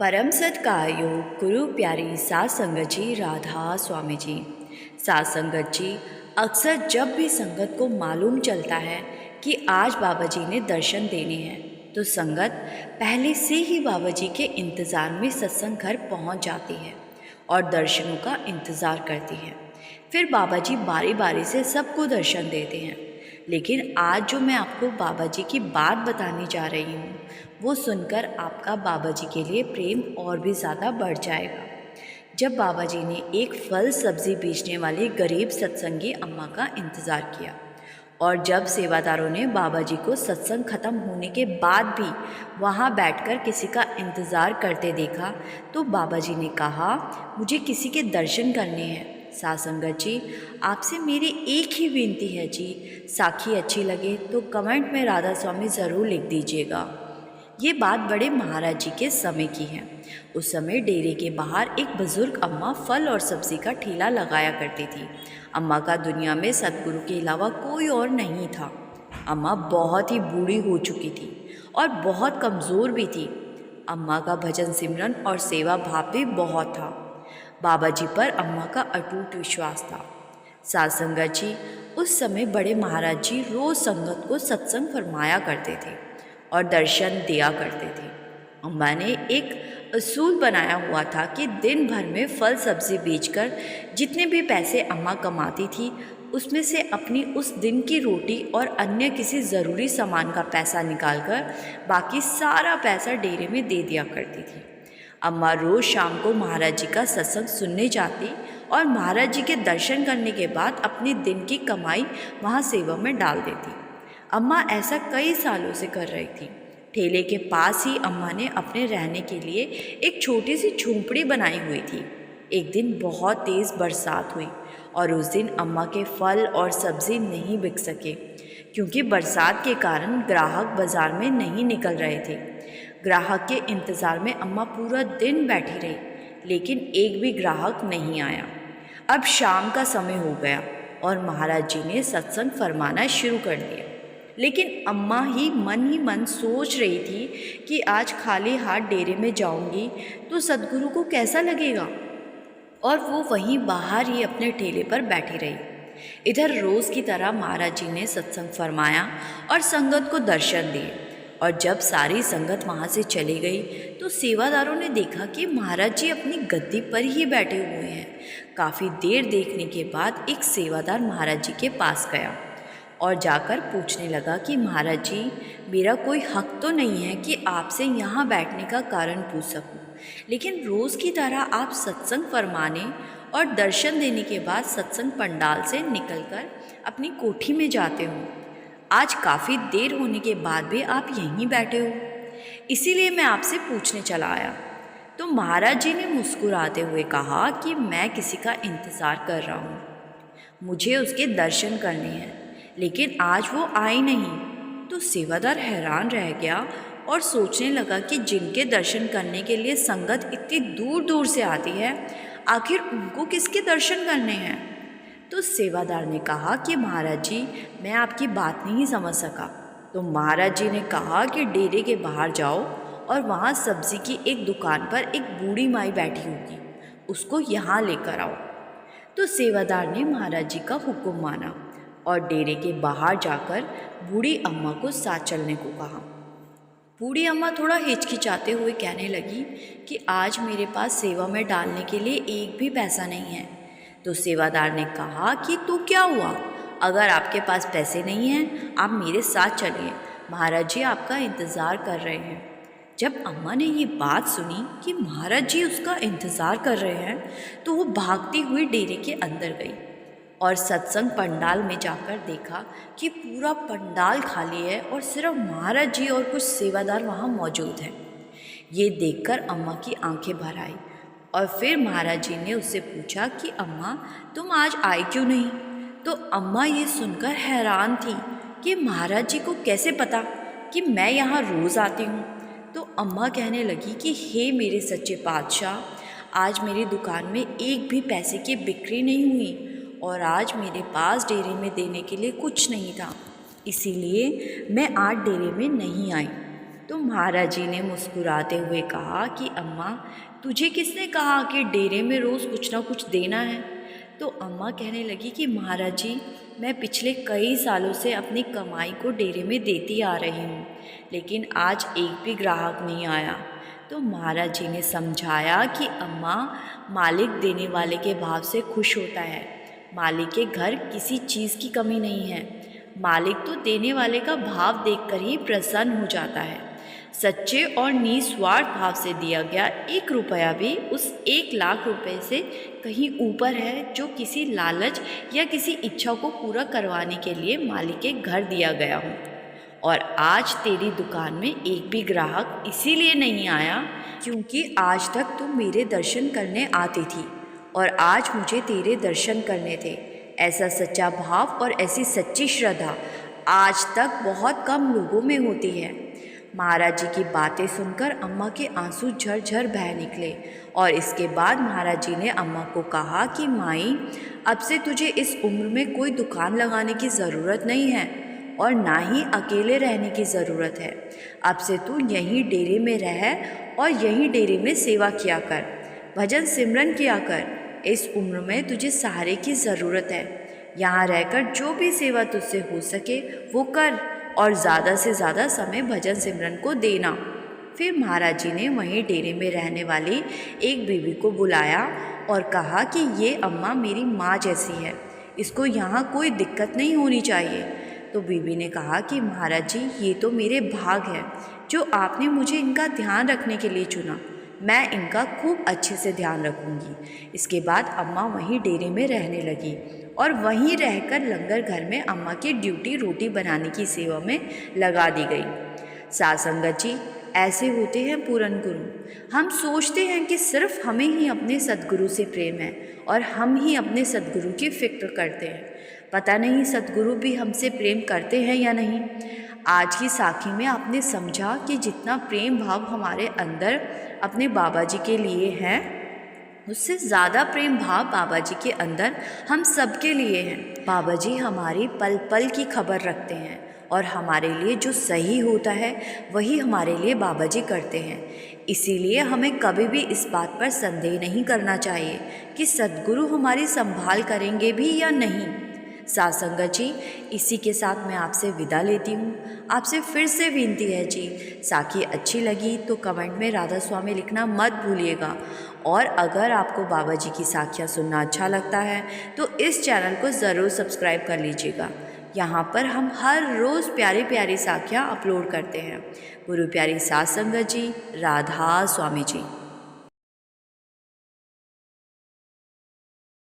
परम सत्कायोग गुरु प्यारी सात संगत जी राधा स्वामी जी। सात संगत जी, अक्सर जब भी संगत को मालूम चलता है कि आज बाबा जी ने दर्शन देने हैं तो संगत पहले से ही बाबा जी के इंतज़ार में सत्संग घर पहुंच जाती है और दर्शनों का इंतज़ार करती है। फिर बाबा जी बारी बारी से सबको दर्शन देते हैं। लेकिन आज जो मैं आपको बाबा जी की बात बताने जा रही हूँ वो सुनकर आपका बाबा जी के लिए प्रेम और भी ज़्यादा बढ़ जाएगा। जब बाबा जी ने एक फल सब्जी बेचने वाली गरीब सत्संगी अम्मा का इंतज़ार किया और जब सेवादारों ने बाबा जी को सत्संग खत्म होने के बाद भी वहाँ बैठकर किसी का इंतज़ार करते देखा तो बाबा जी ने कहा, मुझे किसी के दर्शन करने हैं। सात संगत जी, आपसे मेरी एक ही विनती है जी, साखी अच्छी लगे तो कमेंट में राधा स्वामी ज़रूर लिख दीजिएगा। ये बात बड़े महाराज जी के समय की है। उस समय डेरे के बाहर एक बुजुर्ग अम्मा फल और सब्जी का ठेला लगाया करती थी। अम्मा का दुनिया में सतगुरु के अलावा कोई और नहीं था। अम्मा बहुत ही बूढ़ी हो चुकी थी और बहुत कमज़ोर भी थी। अम्मा का भजन सिमरन और सेवा भाव भी बहुत था। बाबा जी पर अम्मा का अटूट विश्वास था। सात संगत जी, उस समय बड़े महाराज जी रोज़ संगत को सत्संग फरमाया करते थे और दर्शन दिया करते थे। अम्मा ने एक असूल बनाया हुआ था कि दिन भर में फल सब्जी बेचकर जितने भी पैसे अम्मा कमाती थी उसमें से अपनी उस दिन की रोटी और अन्य किसी ज़रूरी सामान का पैसा निकालकर बाकी सारा पैसा डेरे में दे दिया करती थी। अम्मा रोज़ शाम को महाराज जी का सत्संग सुनने जाती और महाराज जी के दर्शन करने के बाद अपनी दिन की कमाई वहाँ सेवा में डाल देती। अम्मा ऐसा कई सालों से कर रही थी। ठेले के पास ही अम्मा ने अपने रहने के लिए एक छोटी सी झोंपड़ी बनाई हुई थी। एक दिन बहुत तेज़ बरसात हुई और उस दिन अम्मा के फल और सब्ज़ी नहीं बिक सके क्योंकि बरसात के कारण ग्राहक बाज़ार में नहीं निकल रहे थे। ग्राहक के इंतज़ार में अम्मा पूरा दिन बैठी रही, लेकिन एक भी ग्राहक नहीं आया। अब शाम का समय हो गया और महाराज जी ने सत्संग फरमाना शुरू कर दिया। लेकिन अम्मा ही मन सोच रही थी कि आज खाली हाथ डेरे में जाऊंगी तो सद्गुरु को कैसा लगेगा, और वो वहीं बाहर ही अपने ठेले पर बैठी रही। इधर रोज़ की तरह महाराज जी ने सत्संग फरमाया और संगत को दर्शन दिए। और जब सारी संगत वहाँ से चली गई तो सेवादारों ने देखा कि महाराज जी अपनी गद्दी पर ही बैठे हुए हैं। काफ़ी देर देखने के बाद एक सेवादार महाराज जी के पास गया और जाकर पूछने लगा कि महाराज जी, मेरा कोई हक तो नहीं है कि आपसे यहाँ बैठने का कारण पूछ सकूँ, लेकिन रोज़ की तरह आप सत्संग फरमाने और दर्शन देने के बाद सत्संग पंडाल से निकलकर अपनी कोठी में जाते हो। आज काफ़ी देर होने के बाद भी आप यहीं बैठे हो, इसीलिए मैं आपसे पूछने चला आया। तो महाराज जी ने मुस्कुराते हुए कहा कि मैं किसी का इंतज़ार कर रहा हूँ, मुझे उसके दर्शन करने हैं, लेकिन आज वो आई नहीं। तो सेवादार हैरान रह गया और सोचने लगा कि जिनके दर्शन करने के लिए संगत इतनी दूर दूर से आती है, आखिर उनको किसके दर्शन करने हैं। तो सेवादार ने कहा कि महाराज जी, मैं आपकी बात नहीं समझ सका। तो महाराज जी ने कहा कि डेरे के बाहर जाओ और वहाँ सब्जी की एक दुकान पर एक बूढ़ी माई बैठी होगी, उसको यहाँ लेकर आओ। तो सेवादार ने महाराज जी का हुक्म माना और डेरे के बाहर जाकर बूढ़ी अम्मा को साथ चलने को कहा। बूढ़ी अम्मा थोड़ा हिचकिचाते हुए कहने लगी कि आज मेरे पास सेवा में डालने के लिए एक भी पैसा नहीं है। तो सेवादार ने कहा कि तो क्या हुआ, अगर आपके पास पैसे नहीं हैं आप मेरे साथ चलिए, महाराज जी आपका इंतज़ार कर रहे हैं। जब अम्मा ने ये बात सुनी कि महाराज जी उसका इंतज़ार कर रहे हैं तो वो भागती हुई डेरे के अंदर गई और सत्संग पंडाल में जाकर देखा कि पूरा पंडाल खाली है और सिर्फ महाराज जी और कुछ सेवादार वहाँ मौजूद हैं। ये देखकर अम्मा की आंखें भर आई और फिर महाराज जी ने उससे पूछा कि अम्मा, तुम आज आई क्यों नहीं। तो अम्मा ये सुनकर हैरान थी कि महाराज जी को कैसे पता कि मैं यहाँ रोज़ आती हूँ। तो अम्मा कहने लगी कि हे मेरे सच्चे पातशाह, आज मेरी दुकान में एक भी पैसे की बिक्री नहीं हुई और आज मेरे पास डेरे में देने के लिए कुछ नहीं था, इसीलिए मैं आज डेरे में नहीं आई। तो महाराज जी ने मुस्कुराते हुए कहा कि अम्मा, तुझे किसने कहा कि डेरे में रोज़ कुछ ना कुछ देना है? तो अम्मा कहने लगी कि महाराज जी, मैं पिछले कई सालों से अपनी कमाई को डेरे में देती आ रही हूँ, लेकिन आज एक भी ग्राहक नहीं आया। तो महाराज जी ने समझाया कि अम्मा, मालिक देने वाले के भाव से खुश होता है। मालिक के घर किसी चीज़ की कमी नहीं है। मालिक तो देने वाले का भाव देखकर ही प्रसन्न हो जाता है। सच्चे और निस्वार्थ भाव से दिया गया 1 रुपया भी उस 1 लाख रुपए से कहीं ऊपर है, जो किसी लालच या किसी इच्छा को पूरा करवाने के लिए मालिक के घर दिया गया हो। और आज तेरी दुकान में एक भी ग्राहक इसीलिए नहीं आया क्योंकि आज तक तुम मेरे दर्शन करने आती थी और आज मुझे तेरे दर्शन करने थे। ऐसा सच्चा भाव और ऐसी सच्ची श्रद्धा आज तक बहुत कम लोगों में होती है। महाराज जी की बातें सुनकर अम्मा के आंसू झरझर बह निकले और इसके बाद महाराज जी ने अम्मा को कहा कि माई, अब से तुझे इस उम्र में कोई दुकान लगाने की ज़रूरत नहीं है और ना ही अकेले रहने की ज़रूरत है। अब से तू यहीं डेरे में रह और यहीं डेरे में सेवा किया कर, भजन सिमरन किया कर। इस उम्र में तुझे सहारे की ज़रूरत है। यहाँ रहकर जो भी सेवा तुझसे हो सके वो कर और ज़्यादा से ज़्यादा समय भजन सिमरन को देना। फिर महाराज जी ने वहीं डेरे में रहने वाली एक बीवी को बुलाया और कहा कि ये अम्मा मेरी माँ जैसी है, इसको यहाँ कोई दिक्कत नहीं होनी चाहिए। तो बीवी ने कहा कि महाराज जी, ये तो मेरे भाग है जो आपने मुझे इनका ध्यान रखने के लिए चुना। मैं इनका खूब अच्छे से ध्यान रखूंगी। इसके बाद अम्मा वहीं डेरे में रहने लगी और वहीं रहकर लंगर घर में अम्मा की ड्यूटी रोटी बनाने की सेवा में लगा दी गई। साध संगत जी, ऐसे होते हैं पूरन गुरु। हम सोचते हैं कि सिर्फ हमें ही अपने सद्गुरु से प्रेम है और हम ही अपने सद्गुरु की फिक्र करते हैं। पता नहीं सद्गुरु भी हमसे प्रेम करते हैं या नहीं। आज की साखी में आपने समझा कि जितना प्रेम भाव हमारे अंदर अपने बाबा जी के लिए है, उससे ज़्यादा प्रेम भाव बाबा जी के अंदर हम सबके लिए हैं। बाबा जी हमारी पल पल की खबर रखते हैं और हमारे लिए जो सही होता है वही हमारे लिए बाबा जी करते हैं। इसीलिए हमें कभी भी इस बात पर संदेह नहीं करना चाहिए कि सद्गुरु हमारी संभाल करेंगे भी या नहीं। साध संगत जी, इसी के साथ मैं आपसे विदा लेती हूँ। आपसे फिर से विनती है जी, साखी अच्छी लगी तो कमेंट में राधा स्वामी लिखना मत भूलिएगा। और अगर आपको बाबा जी की साखियाँ सुनना अच्छा लगता है तो इस चैनल को ज़रूर सब्सक्राइब कर लीजिएगा। यहाँ पर हम हर रोज़ प्यारी प्यारी साखियाँ अपलोड करते हैं। गुरु प्यारी साध संगत जी, राधा स्वामी जी।